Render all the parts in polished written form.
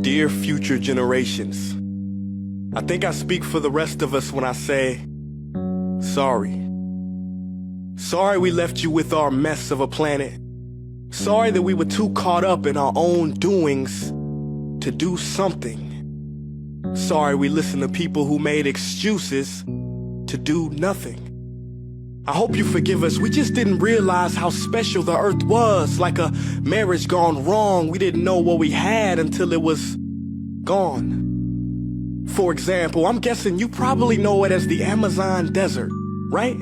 Dear future generations, I think I speak for the rest of us when I say, sorry. Sorry we left you with our mess of a planet. Sorry that we were too caught up in our own doings to do something. Sorry we listened to people who made excuses to do nothing. I hope you forgive us. We just didn't realize how special the earth was. Like a marriage gone wrong, we didn't know what we had until it was gone. For example, I'm guessing you probably know it as the Amazon desert, right?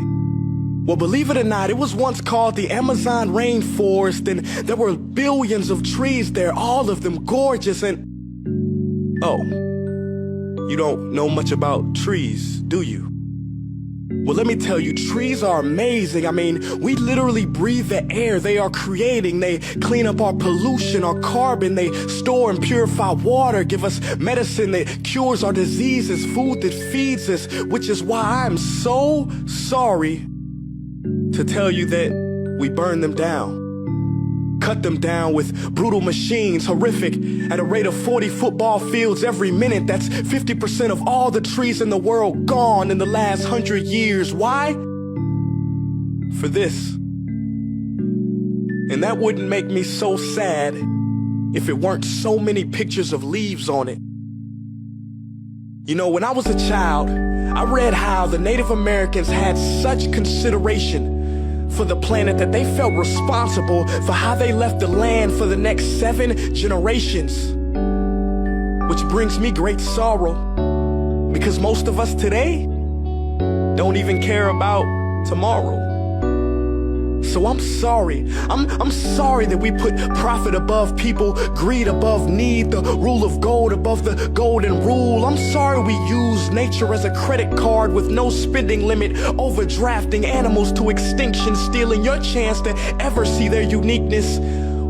Well, believe it or not, it was once called the Amazon rainforest, and there were billions of trees there, all of them gorgeous. And oh, you don't know much about trees, do you? Well, let me tell you, trees are amazing. I mean, we literally breathe the air they are creating. They clean up our pollution, our carbon. They store and purify water, give us medicine that cures our diseases, food that feeds us, which is why I'm so sorry to tell you that we burn them down. Cut them down with brutal machines, horrific, at a rate of 40 football fields every minute. That's 50% of all the trees in the world gone in the last 100 years. Why? For this. And that wouldn't make me so sad if it weren't so many pictures of leaves on it. You know, when I was a child, I read how the Native Americans had such consideration for the planet that they felt responsible for how they left the land for the next 7 generations. Which brings me great sorrow, because most of us today don't even care about tomorrow. So I'm sorry. I'm sorry that we put profit above people, greed above need, the rule of gold above the golden rule. I'm sorry we use nature as a credit card with no spending limit, overdrafting animals to extinction, stealing your chance to ever see their uniqueness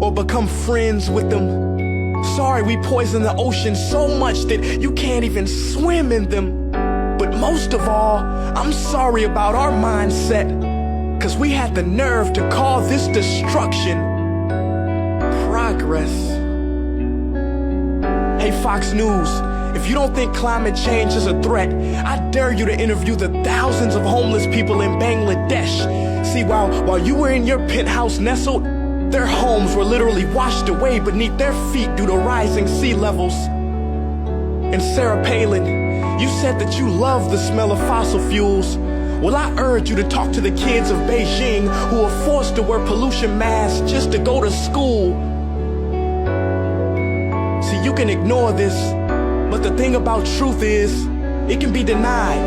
or become friends with them. Sorry we poison the ocean so much that you can't even swim in them. But most of all, I'm sorry about our mindset, 'cause we had the nerve to call this destruction progress. Hey Fox News, if you don't think climate change is a threat, I dare you to interview the thousands of homeless people in Bangladesh. See, while you were in your penthouse nestled, their homes were literally washed away beneath their feet due to rising sea levels. And Sarah Palin, you said that you love the smell of fossil fuels. Well, I urge you to talk to the kids of Beijing who are forced to wear pollution masks just to go to school. See, you can ignore this, but the thing about truth is, it can be denied,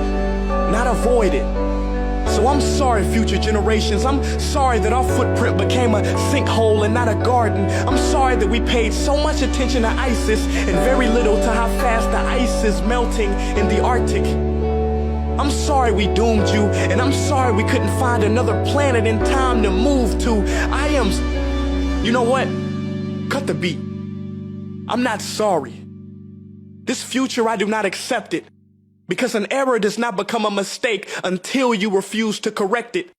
not avoided. So I'm sorry, future generations. I'm sorry that our footprint became a sinkhole and not a garden. I'm sorry that we paid so much attention to ISIS and very little to how fast the ice is melting in the Arctic. I'm sorry we doomed you, and I'm sorry we couldn't find another planet in time to move to. You know what? Cut the beat. I'm not sorry. This future, I do not accept it, because an error does not become a mistake until you refuse to correct it.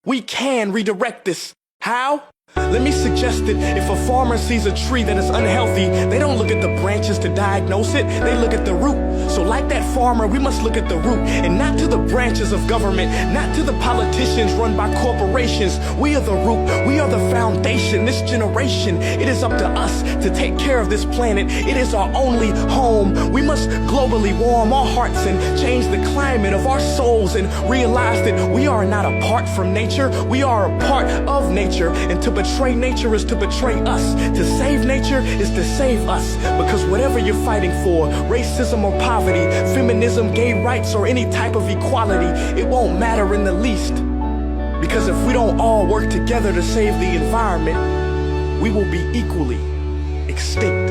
We can redirect this. How? Let me suggest that if a farmer sees a tree that is unhealthy, they don't look at the branches to diagnose it, they look at the root. So like that farmer, we must look at the root, and not to the branches of government, not to the politicians run by corporations. We are the root, we are the foundation. This generation, it is up to us to take care of this planet. It is our only home. We must globally warm our hearts and change the climate of our souls and realize that we are not apart from nature, we are a part of nature. And to betray nature is to betray us. To save nature is to save us. Because whatever you're fighting for, racism or poverty, feminism, gay rights, or any type of equality, it won't matter in the least. Because if we don't all work together to save the environment, we will be equally extinct.